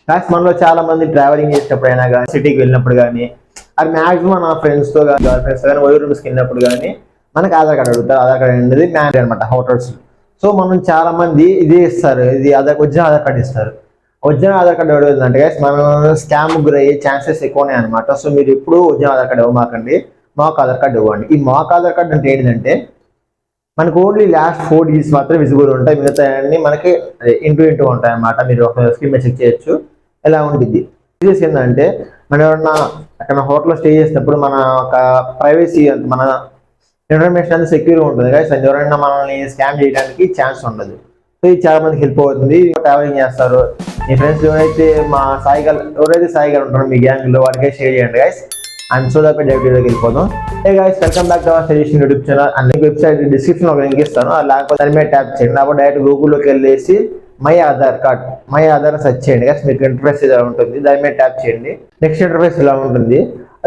కాకపోతే మనలో చాలా మంది ట్రావెలింగ్ చేసేటప్పుడు అయినా కానీ సిటీకి వెళ్ళినప్పుడు కానీ అది మాక్సిమం నా ఫ్రెండ్స్తో కానీ గర్ల్ ఫ్రెండ్స్తో కానీ ఓయో రూమ్స్కి వెళ్ళినప్పుడు కానీ మనకి ఆధార్ కార్డు అడుగుతారు. ఆధార్ కార్డు అనేది మ్యాండేటరీ అనమాట హోటల్స్. సో మనం చాలా మంది ఇది ఇస్తారు, ఇది ఒరిజినల్ ఆధార్ కార్డు ఇస్తారు. ఒరిజినల్ ఆధార్ కార్డు అడుగుతుందంటే మనం స్కామ్ గురయ్యే ఛాన్సెస్ ఎక్కువనే అనమాట. సో మీరు ఎప్పుడు ఒరిజినల్ ఆధార్ కార్డు ఇవ్వమాకండి, మాక్ ఆధార్ కార్డు ఇవ్వండి. ఈ మాక్ ఆధార్ కార్డు అంటే ఏంటంటే మనకు ఓన్లీ లాస్ట్ 4 digits మాత్రం విజిబుల్ ఉంటాయి, మిగతా అన్ని మనకి ఇంటూ ఉంటాయి అన్నమాట. మీరు ఒక స్క్రీన్ మీద చెక్ చేయొచ్చు ఎలా ఉంటుంది. ఏంటంటే మనం ఎవరన్నా అక్కడ హోటల్లో స్టే చేసినప్పుడు మన ఒక ప్రైవసీ మన ఇన్ఫర్మేషన్ అనేది సెక్యూర్గా ఉంటుంది కదా. ఎవరైనా మనల్ని స్కామ్ చేయడానికి ఛాన్స్ ఉండదు. సో ఇది చాలా మందికి హెల్ప్ అవుతుంది. ట్రావెలింగ్ చేస్తారు మీ ఫ్రెండ్స్ ఎవరైతే సాయిగారు ఉంటారో మీ గ్యాంగ్లో వాడికే షేర్ చేయండి గైస్. అండ్ సో దాకా డైరెక్ట్గా వెళ్ళిపోదాం. Hey guys, welcome back to our suggestion YouTube channel. And website description ఒక లింక్ ఇస్తాను, లేకపోతే దాని మీద ట్యాప్ చేయండి. లేకపోతే డైరెక్ట్ గూగుల్లోకి వెళ్ళేసి మై ఆధార్ సెర్చ్ చేయండి గైస్. మీకు ఇంటర్ఫేస్ ఇలా ఉంటుంది, దాని మీద ట్యాప్ చేయండి. నెక్స్ట్ ఇంటర్ఫేస్ ఇలా ఉంటుంది.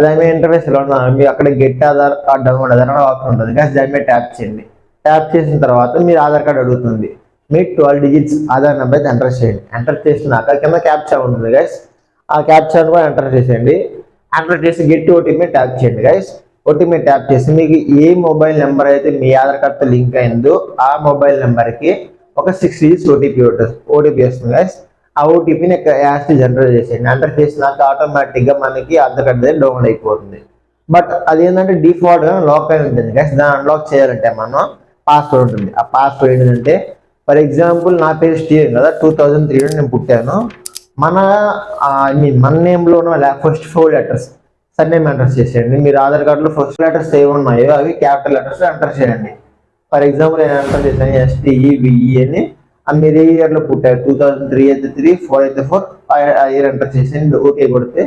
దాని మీద ఇంటర్ఫేస్ ఎలా ఉంటుంది, మీరు అక్కడ గెట్ ఆధార్ కార్డ్ డౌన్లోడ్ అదనగా ఆప్షన్ ఉంటుంది గైస్. దాని మీద ట్యాప్ చేయండి. ట్యాప్ చేసిన తర్వాత మీరు ఆధార్ కార్డ్ అడుగుతుంది. మీ 12 digits ఆధార్ నెంబర్ అయితే ఎంటర్ చేయండి. ఎంటర్ చేసినాక కింద క్యాప్చా ఉంటుంది గైస్. ఆ క్యాప్చాను కూడా ఎంటర్ చేసేయండి. ఎంటర్ చేసి గెట్ ఓటీపీ ట్యాప్ చేయండి గైస్. ఓటీపీ ట్యాప్ చేసి మీకు ఏ మొబైల్ నెంబర్ అయితే మీ ఆధార్ కార్డ్తో లింక్ అయిందో ఆ మొబైల్ నెంబర్కి ఒక 6 digits ఓటీపీ వస్తుంది గైస్. ఆ ఓటీపీని యాస్ట్ జనరేట్ చేసేయండి. ఎంటర్ చేసినాక ఆటోమేటిక్గా మనకి ఆధార్ కార్డ్ దగ్గర డౌన్లోడ్ అయిపోతుంది. బట్ అది ఏంటంటే డిఫాల్ట్గా లాక్ అయి ఉంటుంది గైస్. దాన్ని అన్లాక్ చేయాలంటే మనం పాస్వర్డ్ ఉంటుంది. ఆ పాస్వర్డ్ ఏంటంటే ఫర్ ఎగ్జాంపుల్ నా పేరు స్టీవెన్ కదా, 2003 నేను పుట్టాను. మన నేమ్లో ఉన్న ఫస్ట్ 4 letters సర్నేమ్ ఎంటర్ చేసేయండి. మీరు ఆధార్ కార్డులో ఫస్ట్ లెటర్స్ ఏమి ఉన్నాయో అవి క్యాపిటల్ లెటర్స్ ఎంటర్ చేయండి. ఫర్ ఎగ్జాంపుల్ నేను ఎంటర్ చేశాను STEVE అని. మీరు ఏ ఇయర్లో పుట్టారు, 2003 అయితే 3, 4 అయితే 4, ఆ ఇయర్ ఎంటర్ చేసేయండి. ఓకే కొడితే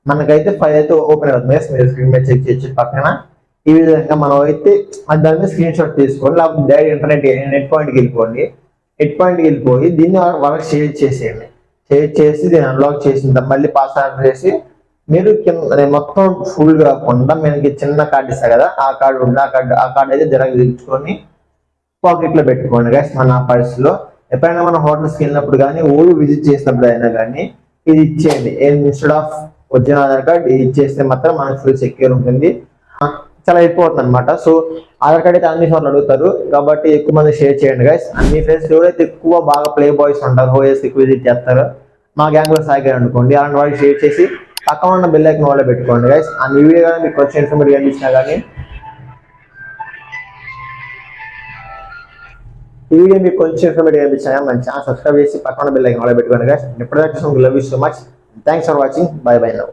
మనకైతే 5 అయితే ఓపెన్ అవుతుంది. మీరు స్క్రీన్ మీద చెక్ చేయొచ్చు పక్కన. ఈ విధంగా మనం అయితే దాని మీద స్క్రీన్ షాట్ తీసుకోండి, లేకపోతే డైరెక్ట్ నెట్ పాయింట్కి వెళ్ళిపోండి. నెట్ పాయింట్కి వెళ్ళిపోయి దీన్ని వాళ్ళకి షేర్ చేసేయండి. షేర్ చేసి దీన్ని అన్లాక్ చేసిన మళ్ళీ పాస్వర్డ్ ఎంటర్ చేసి మీరు మొత్తం ఫుల్ కాకుండా మనకి చిన్న కార్డు ఇస్తారు కదా, ఆ కార్డు ఉంది. ఆ కార్డు అయితే జిరాక్స్ తెచ్చుకొని పాకెట్లో పెట్టుకోండి గైస్. మన పర్స్లో ఎప్పుడైనా మన హోటల్స్కి వెళ్ళినప్పుడు కానీ ఊరు విజిట్ చేసినప్పుడు అయినా కానీ ఇది ఇచ్చేయండి. Instead of original Aadhaar card ఇది ఇచ్చేస్తే మాత్రం మనకు ఫుల్ సెక్యూర్ ఉంటుంది, చాలా అయిపోతుంది అనమాట. సో ఆధార్ కార్డ్ అయితే అన్ని చోట్ల అడుగుతారు కాబట్టి ఎక్కువ మంది షేర్ చేయండి గైస్. అన్ని ఫ్రెండ్స్ ఎవరైతే ఎక్కువ బాగా ప్లే బాయ్స్ ఉంటారు, హోయస్ ఎక్కువ విజిట్ చేస్తారు, మా గ్యాంగ్లో సాయిగారు అనుకోండి, అలాంటి వాళ్ళకి షేర్ చేసి పక్కన ఉన్న బెల్ ఐకాన్ వాళ్ళే పెట్టుకోండి గైస్. అండ్ ఈ వీడియో కానీ మీకు వచ్చే ఇన్ఫర్మేటివ్ అనిపించినా కానీ ఈ వీడియో మీకు కొంచెం ఇన్ఫర్మేటివ్ అనిపించినా మన ఛానల్ సబ్స్క్రైబ్ చేసి పక్కన బెల్ ఐకాన్ వాళ్ళే పెట్టుకోండి గైస్. ఎప్పటిదాకా love you so much. Thanks for watching. By now.